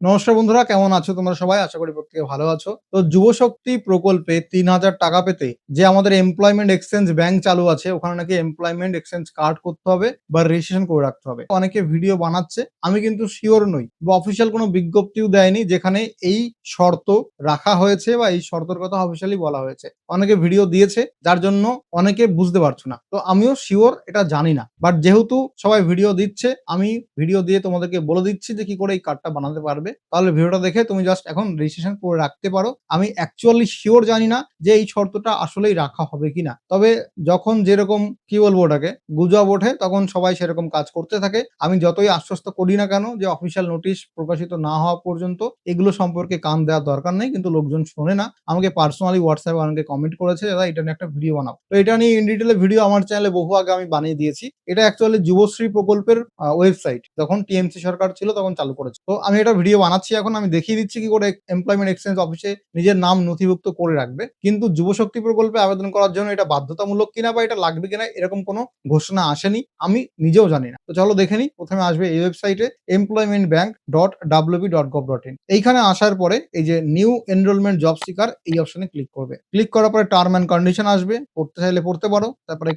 নমস্কার বন্ধুরা, কেমন আছো তোমরা সবাই? আশা করি প্রত্যেকে ভালো আছো। তো যুবশক্তি প্রকল্পে ৩,০০০ টাকা পেতে যে আমাদের এমপ্লয়মেন্ট এক্সচেঞ্জ ব্যাংক চালু আছে, ওখানে নাকি এমপ্লয়মেন্ট এক্সচেঞ্জ কার্ড করতে হবে বা রেজিস্ট্রেশন করে রাখতে হবে। অনেকে ভিডিও বানাচ্ছে, আমি কিন্তু সিওর নই বা অফিসিয়াল কোনো বিজ্ঞপ্তিও দেয়নি যেখানে এই শর্ত রাখা হয়েছে বা এই শর্তের কথা অফিসিয়ালি বলা হয়েছে। অনেকে ভিডিও দিয়েছে, যার জন্য অনেকে বুঝতে পারছো না। তো আমিও সিওর এটা জানি না। বাট যেহেতু সবাই ভিডিও দিচ্ছে, আমি ভিডিও দিয়ে তোমাদেরকে বলে দিচ্ছি যে কি করে এই কার্ডটা বানাতে পারবে। তাহলে ভিডিওটা দেখে তুমি জাস্ট এখন রেজিস্ট্রেশন করে রাখতে পারো। আমি অ্যাকচুয়ালি সিওর জানি না যে এই শর্তটা আসলেই রাখা হবে কিনা। তবে যখন যেরকম কি বলবো ওটাকে গুজব ওঠে তখন সবাই সেরকম কাজ করতে থাকে। আমি যতই আশ্বস্ত করি না কেন যে অফিসিয়াল নোটিশ প্রকাশিত না হওয়া পর্যন্ত এগুলো সম্পর্কে কান দেওয়ার দরকার নেই, কিন্তু লোকজন শোনে না। আমাকে পার্সোনালি হোয়াটসঅ্যাপে অনেকে কমেন্ট করেছে, দাদা এটা নিয়ে একটা ভিডিও বানাও। তো এটা নিয়ে ইন ডিটেইলে ভিডিও আমার চ্যানেলে বহু আগে আমি বানিয়ে দিয়েছি। এটা অ্যাকচুয়ালি যুবশ্রী প্রকল্পের ওয়েবসাইট যখন টিএমসি সরকার ছিল তখন চালু করেছে। তো আমি এটা ভিডিও বানাচ্ছি, এখন আমি দেখিয়ে দিচ্ছি কি করে এমপ্লয়মেন্ট এক্সচেঞ্জ অফিসে নিজের নাম নথিভুক্ত করে রাখবে। কিন্তু যুবশক্তি প্রকল্পে আবেদন করার জন্য এটা বাধ্যতামূলক কিনা বা এটা লাগবে কিনা এরকম কোনো ঘোষণা আসেনি, আমি নিজেও জানি না। তো চলো দেখে নিই। প্রথমে আসবে এই ওয়েবসাইটে employmentbank.wb.gov.in। এইখানে আসার পরে এই যে নিউ এনরোলমেন্ট জব সিকার এই অপশনে ক্লিক করবে। ক্লিক করার পরে টার্ম অ্যান্ড কন্ডিশন আসবে, পড়তে চাইলে পড়তে পারো। তারপরে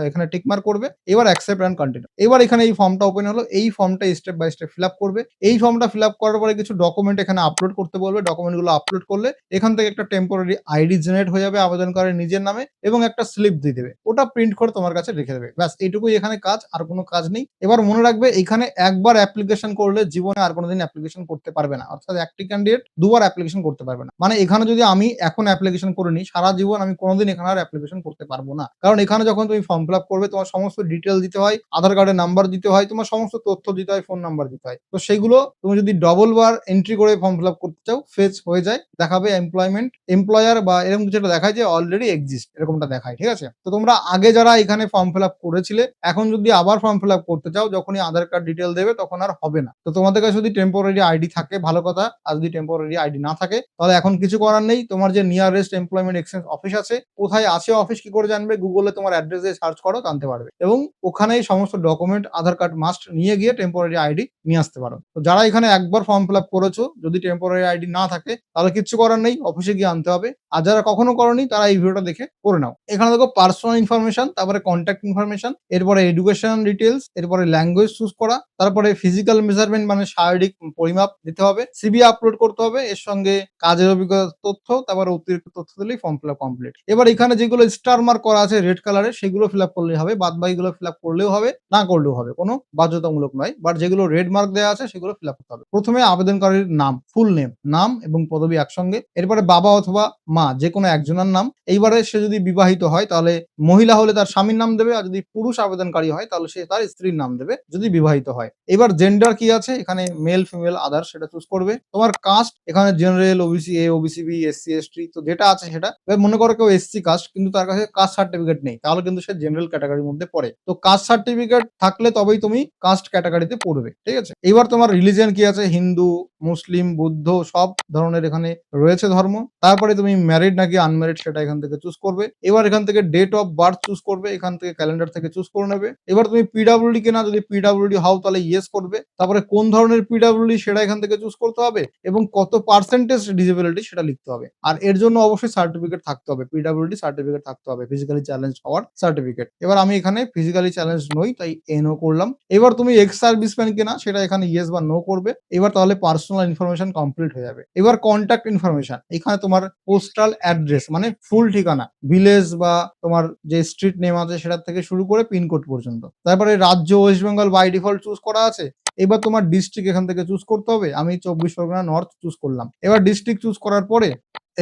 এখানে টিক মার্ক করবে। এবার অ্যাকসেপ্ট অ্যান্ড কন্টিনিউ। এবার এখানে এই ফর্মটা ওপেন হলো, এই ফর্মটা step by step fill up করবে। এই ফর্মটা ফিল আপ করার পরে কিছু ডকুমেন্ট এখানে আপলোড করতে বলবে। ডকুমেন্টগুলো আপলোড করলে এখান থেকে একটা টেম্পোরারি আইডি জেনারেট হয়ে যাবে আবেদনকারীর নিজের নামে এবং একটা স্লিপ দিয়ে দেবে। ওটা প্রিন্ট করে তোমার কাছে রেখে দেবে। ব্যাস এইটুকুই এখানে কাজ, আর কোনো কাজ নেই। এবার মনে রাখবে এখানে একবার অ্যাপ্লিকেশন করলে জীবনে আর কোনোদিন অ্যাপ্লিকেশন করতে পারবে না। অর্থাৎ একটি ক্যান্ডিডেট দুবার অ্যাপ্লিকেশন করতে পারবে না। মানে এখানে যদি আমি এখন অ্যাপ্লিকেশন করে নিই, সারা জীবন আমি কোনোদিন এখানে আর অ্যাপ্লিকেশন করতে পারবো না। কারণ এখানে যখন তুমি ফর্ম ফিল আপ করবে তোমার সমস্ত ডিটেল দিতে হয়, আধার কার্ডের নাম্বার দিতে হয়, তোমার সমস্ত তথ্য দিতে হয়, ফোন নাম্বার দিতে হয়। তো সেগুলো তুমি যদি ডবল বার এন্ট্রি করে ফর্ম ফিল আপ করতে চাও, ফেজ হয়ে যায়, দেখাবে এমপ্লয়মেন্ট এমপ্লয়ার বা এরকম কিছু একটা দেখায় যে অলরেডি এক্সিস্ট, এরকমটা দেখায়। ঠিক আছে? তো তোমরা আগে যারা এখানে ফর্ম ফিল আপ করেছিলে, এখন যদি আবার ফর্ম ফিল আপ করতে চাও, যখনই আধার কার্ড ডিটেল দেবে তখন আর হবে না। তো তোমাদের কাছে যদি টেম্পোরারি আইডি থাকে ভালো কথা, আর যদি টেম্পোরারি আইডি না থাকে তাহলে এখন কিছু করার নেই। তোমার যে নিয়ারেস্ট এমপ্লয়মেন্ট এক্সচেঞ্জ অফিস আছে, কোথায় আছে অফিস কি করে জানবে? গুগলে তোমার অ্যাড্রেস দিয়ে সার্চ করো, জানতে পারবে। এবং ওখানেই সমস্ত ডকুমেন্ট আধার কার্ড মাস্ট নিয়ে গিয়ে টেম্পোরারি আইডি নিয়ে আসতে পারো। তো যারা এখানে একবার ফর্ম ফিল আপ করেছো, যদি টেম্পোরারি আইডি না থাকে তাহলে কিচ্ছু করার নেই, অফিসে গিয়ে আনতে হবে। আর যারা কখনো করনি তারা এই ভিডিওটা দেখে করে নাও। এখানে দেখো পার্সোনাল ইনফরমেশন, তারপরে কন্ট্যাক্ট ইনফরমেশন, এরপরে এডুকেশন ডিটেলস, এরপরে ল্যাঙ্গুয়েজ চুজ করা, তারপরে ফিজিক্যাল মেজারমেন্ট মানে শারীরিক পরিমাপ দিতে হবে, সিভি আপলোড করতে হবে, এর সঙ্গে কাজের অভিজ্ঞতার তথ্য, তারপরে অতিরিক্ত তথ্য দিলেই ফর্ম ফিল আপ কমপ্লিট। এবার এখানে যেগুলো স্টার মার্ক করা আছে রেড কালারের সেগুলো ফিল আপ করলেই হবে, বাদ বাকিগুলো ফিল আপ করলেও হবে, না করলেও হবে, কোনো বাধ্যতামূলক নয়। বাট যেগুলো রেড মার্ক দেওয়া আছে সেগুলো ফিল আপ করতে হবে। প্রথমে আবেদনকারীর নাম, ফুল নেম, নাম এবং পদবি একসঙ্গে, এরপরে বাবা অথবা মা যে কোনো একজনের নাম। এইবারে সে যদি বিবাহিত হয় তাহলে মহিলা হলে তার স্বামীর নাম দেবে, আর যদি পুরুষ আবেদনকারী হয় তাহলে সে তার স্ত্রীর নাম দেবে যদি বিবাহিত হয়। এবার জেন্ডার কি আছে, এখানে মেল ফিমেল আদার সেটা চুজ করবে। তোমার কাস্ট, এখানে general, OBC A, OBC B, SC ST, তো যেটা আছে সেটা। এবার মনে করো কেউ এসসি কাস্ট কিন্তু তার কাছে কাস্ট সার্টিফিকেট নেই, তাহলে কিন্তু সে জেনারেল ক্যাটাগরির মধ্যে পড়ে। তো কাস্ট সার্টিফিকেট থাকলে তবেই তুমি কাস্ট ক্যাটাগরিতে পড়বে। ঠিক আছে? এবার তোমার রিলিজিয়ন কি আছে, হিন্দু, মুসলিম, বুদ্ধ, সব ধরনের এখানে রয়েছে ধর্ম। তারপরে তুমি ম্যারিড নাকি আনম্যারিড সেটা এখান থেকে চুজ করবে। এবার এখান থেকে ডেট অফ বার্থ চুজ করবে, এখান থেকে ক্যালেন্ডার থেকে চুজ করে নেবে। এবার তুমি পিডব্লিউডি কিনা, যদি পিডব্লিউডি হও তাহলে ইয়েস করবে। তারপরে কোন ধরনের পিডব্লিউডি সেটা এখান থেকে চুজ করতে হবে এবং কত পার্সেন্টেজ ডিসেবিলিটি সেটা লিখতে হবে। আর এর জন্য অবশ্যই সার্টিফিকেট থাকতে হবে, পিডব্লিউডি সার্টিফিকেট থাকতে হবে, ফিজিক্যালি চ্যালেঞ্জ হওয়ার সার্টিফিকেট। এবার আমি এখানে ফিজিক্যালি চ্যালেঞ্জ নই তাই এনো করলাম। এবার তুমি এক্স সার্ভিসম্যান কিনা সেটা এখানে ইয়েস বা নো করবে। এবার তাহলে পার্সোনাল ইনফরমেশন কমপ্লিট হয়ে যাবে। এবার কন্ট্যাক্ট ইনফরমেশন, এখানে তোমার পোস্টাল অ্যাড্রেস মানে ফুল ঠিকানা, ভিলেজ বা তোমার যে স্ট্রিট নেম আছে সেটা থেকে শুরু করে পিনকোড পর্যন্ত। তারপরে রাজ্য West Bengal by default choose করা আছে। এবার তোমার ডিস্ট্রিক্ট এখান থেকে চুজ করতে হবে, আমি 24 পরগনা নর্থ চুজ করলাম। এবার ডিস্ট্রিক্ট চুজ করার পরে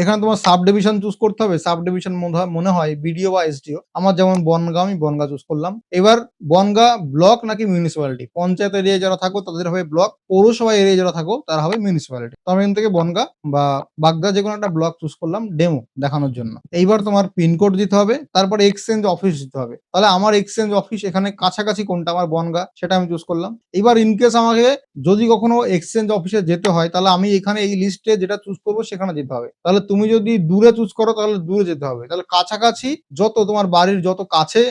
এখানে তোমার সাব ডিভিশন চুজ করতে হবে। সাব ডিভিশন মনে হয় বিডিও বা এসডিও, আমার যেমন বনগাঁ, আমি বনগাঁ চুজ করলাম। এবার বনগাঁ ব্লক নাকি মিউনিসিপ্যালিটি, পঞ্চায়েত এরিয়ায় যারা থাকো তাদের হবে ব্লক, পৌরসভা এরিয়ায় যারা থাকো তারা হবে মিউনিসিপ্যালিটি। তো আমি এখান থেকে বনগাঁ বা বাগদা যে কোনো একটা ব্লক চুজ করলাম ডেমো দেখানোর জন্য। এইবার তোমার পিনকোড দিতে হবে, তারপরে এক্সচেঞ্জ অফিস দিতে হবে। তাহলে আমার এক্সচেঞ্জ অফিস এখানে কাছাকাছি কোনটা, আমার বনগাঁ, সেটা আমি চুজ করলাম। এবার ইনকেস আমাকে যদি কখনো এক্সচেঞ্জ অফিসে যেতে হয় তাহলে আমি এখানে এই লিস্টে যেটা চুজ করবো সেখানে যেতে হবে। তাহলে তাহলে তুমি যদি দূরে চুজ করো তাহলে দূরে যেতে হবে, তাহলে কাছাকাছি যত তোমার বাড়ির যত কাছে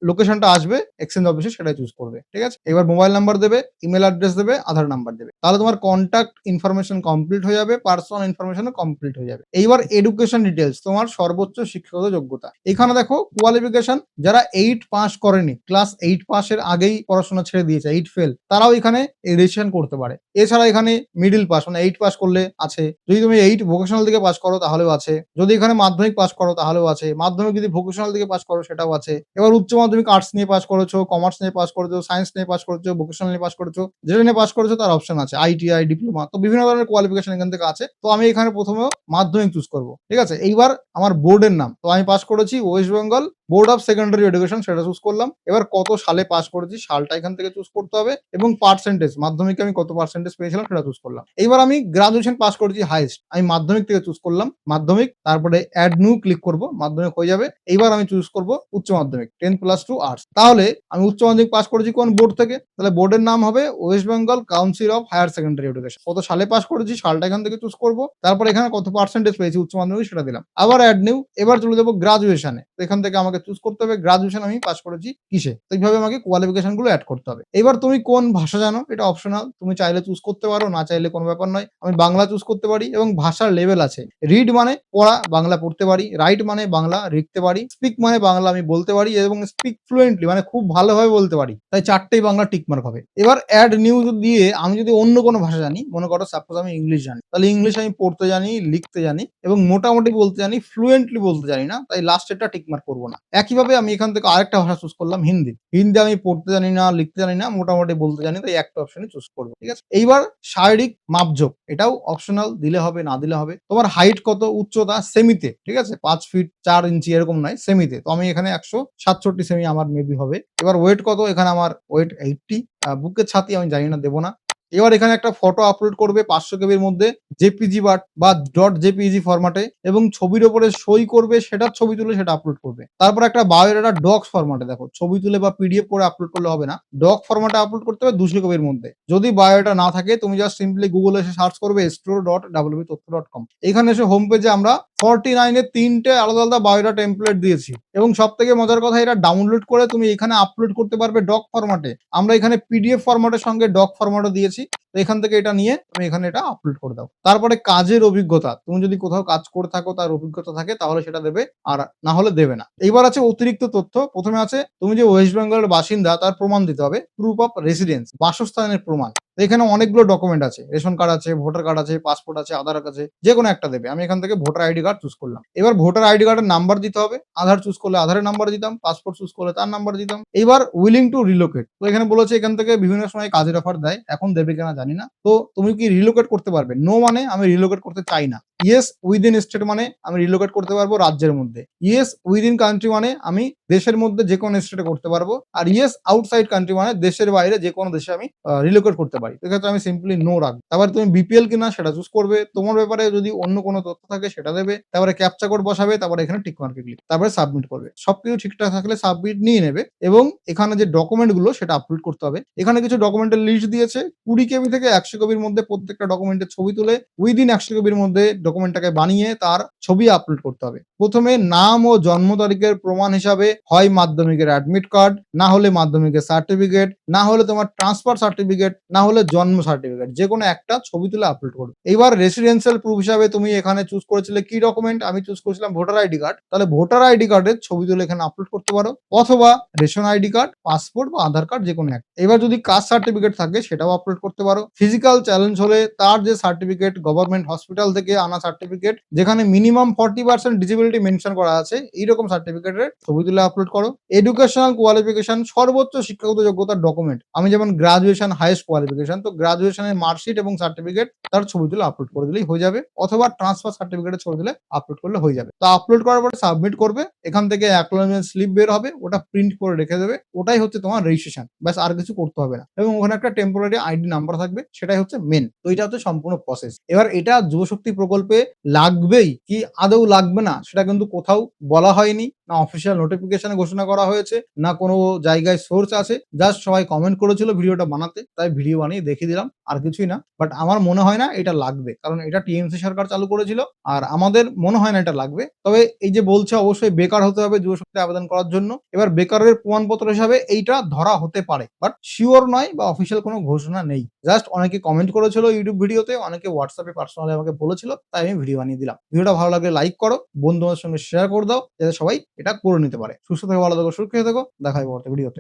লোকেশনটা আসবে এক্সচেঞ্জ অফিসে সেটাই চুজ করবে। ঠিক আছে, এবার মোবাইল নাম্বার দেবে, ইমেল অ্যাড্রেস দেবে, আধার নাম্বার দেবে, তাহলে তোমার কন্ট্যাক্ট ইনফরমেশন কমপ্লিট হয়ে যাবে, পার্সোনাল ইনফরমেশন কমপ্লিট হয়ে যাবে। এইবার এডুকেশন ডিটেলস, তোমার সর্বোচ্চ শিক্ষাগত যোগ্যতা। এখানে দেখো কোয়ালিফিকেশন, যারা 8 পাস করেনি, ক্লাস 8 পাসের আগেই পড়াশোনা ছেড়ে দিয়েছে, 8 ফেল, তারাও এখানে রেজিস্ট্রেশন করতে পারে। এছাড়া এখানে মিডিল পাস মানে 8 পাস করলে আছে, যদি তুমি 8 ভোকেশনাল থেকে পাস করো তাহলেও আছে, যদি এখানে মাধ্যমিক পাস করো তাহলেও আছে, মাধ্যমিক যদি ভোকেশনাল থেকে পাস করো সেটাও আছে। এবার উচ্চ মাধ্যমিক আর্টস নিয়ে পাস করেছো, কমার্স নিয়ে পাস করেছো, সায়েন্স নিয়ে পাস করেছো, ভোকেশনাল নিয়ে পাস করেছো, যেটা নিয়ে পাস করেছো তার অপশন আছে, আইটিআই, ডিপ্লোমা, তো বিভিন্ন ধরনের কোয়ালিফিকেশন এখান থেকে আছে। তো আমি এখানে প্রথমে মাধ্যমিক চুজ করবো। ঠিক আছে, এইবার আমার বোর্ডের নাম, তো আমি পাস করেছি West Bengal board of secondary education, সেটা চুজ করলাম। এবার কত সালে পাস করেছি সালটা এখান থেকে চুজ করতে হবে, এবং পার্সেন্টেজ, মাধ্যমিকে আমি কত পার্সেন্টেজ পেয়েছিলাম সেটা চুজ করলাম। এইবার আমি গ্রাজুয়েশন পাস করেছি হাইস্ট, আমি মাধ্যমিক থেকে চুজ করলাম মাধ্যমিক, তারপরে অ্যাড নিউ ক্লিক করব, মাধ্যমিক হয়ে যাবে। এইবার আমি চুজ করব উচ্চ মাধ্যমিক 10+2 আর্টস। তাহলে আমি উচ্চ মাধ্যমিক পাস করেছি কোন বোর্ড থেকে, তাহলে বোর্ডের নাম হবে west Bengal council of higher secondary education. কত সালে পাস করেছি সালটা এখান থেকে চুজ করব, তারপর এখানে কত পার্সেন্টেজ পেয়েছি উচ্চ মাধ্যমিক সেটা দিলাম, আবার অ্যাড নিউ। এবার চলে যাবো গ্রাজুয়েশনে, তো এখান থেকে আমাকে চুজ করতে হবে গ্রাজুয়েশন আমি পাস করেছি কিসে, তো এইভাবে আমাকে কোয়ালিফিকেশন গুলো অ্যাড করতে হবে। এবার তুমি কোন ভাষা জানো এটা অপশনাল, তুমি চাইলে চুজ করতে পারো, না চাইলে কোনো ব্যাপার নয়। আমি বাংলা চুজ করতে পারি, এবং ভাষার লেভেল আছে, রিড মানে পড়া, বাংলা পড়তে পারি, রাইট মানে বাংলা লিখতে পারি, স্পিক মানে বাংলা আমি বলতে পারি, এবং স্পিক ফ্লুয়েন্টলি মানে খুব ভালোভাবে বলতে পারি, তাই 4টেই বাংলা টিকমার্ক হবে। এবার অ্যাড নিউ দিয়ে আমি যদি অন্য কোনো ভাষা জানি, মনে করো সাপোজ আমি ইংলিশ জানি, তাহলে ইংলিশ আমি পড়তে জানি, লিখতে জানি, এবং মোটামুটি বলতে জানি, ফ্লুয়েন্টলি বলতে জানি না, তাই লাস্টেরটা টিকমার্ক করবো না। একইভাবে আমি এখান থেকে আরেকটা ভাষা চুজ করলাম হিন্দি, হিন্দি আমি পড়তে জানি না, লিখতে জানি না, মোটামুটি বলতে জানি, তাই একটা অপশনে চুজ করবো। ঠিক আছে, এইবার শারীরিক মাপজোক, এটাও অপশনাল, দিলে হবে না দিলে হবে। তোমার হাইট কত, উচ্চতা সেমিতে, ঠিক আছে, 5 ফিট 4 ইঞ্চি এরকম নয়, সেমিতে, তো আমি এখানে 167 সেমি আমার মেবি হবে। এবার ওয়েট কত, এখানে আমার ওয়েট 80, বুকের ছাতি আমি জানি না, দেবো না। এবার এখানে একটা ফটো আপলোড করবে 500 কেবির মধ্যে, জেপিজি বা ডট জেপিজি ফরম্যাটে, এবং ছবির ওপরে সই করবে, সেটার ছবি তুলে সেটা আপলোড করবে। তারপর একটা বায়োডাটা ডক্স ফরম্যাটে, দেখো ছবি তুলে বা পিডিএফ করে আপলোড করলে হবে না, ডক ফরম্যাটে আপলোড করতে হবে 200 কেবির মধ্যে। যদি বায়োডাটা না থাকে তুমি জাস্ট সিম্পলি গুগলে এসে সার্চ করবে store.wbtotho.com, এখানে এসে হোম পেজে আমরা 49 এর 3টে আলাদা আলাদা বায়োডাটা টেমপ্লেট দিয়েছি, এবং সব থেকে মজার কথা এটা ডাউনলোড করে তুমি এখানে আপলোড করতে পারবে ডক ফরম্যাটে। আমরা এখানে পিডিএফ ফরম্যাটের সঙ্গে ডক ফরম্যাটও দিয়েছি, তো এখান থেকে এটা নিয়ে তুমি এখানে এটা আপলোড করে দাও। তারপরে কাজের অভিজ্ঞতা, তুমি যদি কোথাও কাজ করে থাকো, তার অভিজ্ঞতা থাকে তাহলে সেটা দেবে, আর না হলে দেবে না। এইবার আছে অতিরিক্ত তথ্য, প্রথমে আছে তুমি যে ওয়েস্ট বেঙ্গলের বাসিন্দা তার প্রমাণ দিতে হবে, প্রুফ অফ রেসিডেন্স, বাসস্থানের প্রমাণ। এখানে অনেকগুলো ডকুমেন্ট আছে, রেশন কার্ড আছে, ভোটার কার্ড আছে, পাসপোর্ট আছে, আধার কার্ড আছে, যে কোনো একটা দেবে। আমি এখান থেকে ভোটার আইডি কার্ড চুজ করলাম। এবার ভোটার আইডি কার্ডের নাম্বার দিতে হবে, আধার চুজ করলে আধারের নাম্বার দিতাম, পাসপোর্ট চুজ করলে তার নাম্বার দিতাম। এবার উইলিং টু রিলোকেট, তো এখানে বলেছে এখান থেকে বিভিন্ন সময় কাজের অফার দেয়, এখন দেবে কিনা জানি না। তো তুমি কি রিলোকেট করতে পারবে, নো মানে আমি রিলোকেট করতে চাই না, ইয়েস উইদিন স্টেট মানে আমি রিলোকেট করতে পারবো রাজ্যের মধ্যে, ইয়েস উইদিন কান্ট্রি মানে আমি দেশের মধ্যে যে কোনো স্টেটে করতে পারবো, আর ইয়েস আউটসাইড কান্ট্রি মানে দেশের বাইরে যে কোনো দেশে আমি রিলোকেট করতে পারি। এক্ষেত্রে আমি সিম্পলি নো রাখবো। তারপরে তুমি বিপিএল কিনা সেটা চুজ করবে, তোমার ব্যাপারে যদি অন্য কোনো তথ্য থাকে সেটা দেবে, তারপরে ক্যাপচা কোড বসাবে, তারপরে এখানে টিক মার্কে ক্লিক, তারপরে সাবমিট করবে। সবকিছু ঠিকঠাক থাকলে সাবমিট নিয়ে নেবে, এবং এখানে যে ডকুমেন্ট গুলো সেটা আপলোড করতে হবে। এখানে কিছু ডকুমেন্টের লিস্ট দিয়েছে, 20 কেবি থেকে 100 কেবির মধ্যে প্রত্যেকটা ডকুমেন্টের ছবি তুলে উইদিন 100 কেবির মধ্যে ডকুমেন্টটাকে বানিয়ে তার ছবি আপলোড করতে হবে। প্রথমে নাম ও জন্ম তারিখের প্রমাণ হিসাবে হয় মাধ্যমিকের অ্যাডমিট কার্ড, না হলে মাধ্যমিকের সার্টিফিকেট, না হলে তোমার ট্রান্সফার সার্টিফিকেট, না হলে জন্ম সার্টিফিকেট, যে কোনো একটা ছবি তুলে আপলোড করবে। এবার রেসিডেন্সিয়াল প্রুফ হিসাবে তুমি এখানে চুজ করেছিলে কি ডকুমেন্ট, আমি চুজ করেছিলাম ভোটার আইডি কার্ড, তাহলে ভোটার আইডি কার্ডের ছবি তুলে এখানে আপলোড করতে পারো, অথবা রেশন আইডি কার্ড, পাসপোর্ট বা আধার কার্ড, যে কোনো একটা। এবার যদি কাস্ট সার্টিফিকেট থাকে সেটাও আপলোড করতে পারো। ফিজিক্যাল চ্যালেঞ্জ হলে তার যে সার্টিফিকেট, গভর্নমেন্ট হসপিটাল থেকে আনা সার্টিফিকেট, যেখানে মিনিমাম 40% ডিসেবিলিটি মেনশন করা আছে, এইরকম সার্টিফিকেটের ছবি তুলে আপলোড করো। এডুকেশনাল কোয়ালিফিকেশন, সর্বোচ্চ শিক্ষাগত যোগ্যতার ডকুমেন্ট, আমি যেমন গ্রাজুয়েশন হাইয়েস্ট কোয়ালিফিকেশন, তো গ্রাজুয়েশনের মার্কশিট এবং সার্টিফিকেট তার ছবি তুলে আপলোড করে দিলেই হয়ে যাবে, অথবা ট্রান্সফার সার্টিফিকেটের ছবি তুলে আপলোড করলে হয়ে যাবে। তো আপলোড করার পরে সাবমিট করবে, এখান থেকে অ্যাকনোলেজমেন্ট স্লিপ বের হবে, ওটা প্রিন্ট করে রেখে দেবে, ওটাই হচ্ছে তোমার রেজিস্ট্রেশন, ব্যাস আর কিছু করতে হবে না। এবং ওখানে একটা টেম্পোরারি আইডি নাম্বার থাকবে, সেটাই হচ্ছে মেন। তো এটা হচ্ছে সম্পূর্ণ প্রসেস। এবার এটা যুবশক্তি প্রকল্পে লাগবেই কি আদৌ লাগবে না সেটা কিন্তু কোথাও বলা হয়নি, না অফিসিয়াল নোটিফিকেশনে ঘোষণা করা হয়েছে, না কোনো জায়গায় সোর্স আছে। জাস্ট সবাই কমেন্ট করেছিল ভিডিওটা বানাতে। তাই ভিডিও বানিয়ে দেখিয়ে দিলাম। আর কিছুই না। বাট আমার মনে হয় না এটা লাগবে। কারণ এটা টিএমসি সরকার চালু করেছিল। আর আমাদের মনে হয় না এটা লাগবে। তবে এই যে বলছে অবশ্যই বেকার হতে হবে যুবশক্তিতে আবেদন করার জন্য। এবার বেকারের প্রমাণপত্র হিসাবে এইটা ধরা হতে পারে। বাট সিউর নয় বা অফিসিয়াল কোনো ঘোষণা নেই। জাস্ট অনেকে কমেন্ট করেছিল YouTube ভিডিওতে, অনেকে WhatsApp এ পার্সোনালি আমাকে বলেছিল। তাই আমি ভিডিও বানিয়ে দিলাম। ভিডিওটা ভালো লাগলে লাইক করো, বন্ধু-বান্ধবের সঙ্গে শেয়ার করে দাও যাতে সবাই এটা করে নিতে পারে। সুস্থ থেকো, ভালো থেকো, সুরক্ষিত থেকো। দেখা হবে পরবর্তী ভিডিওতে।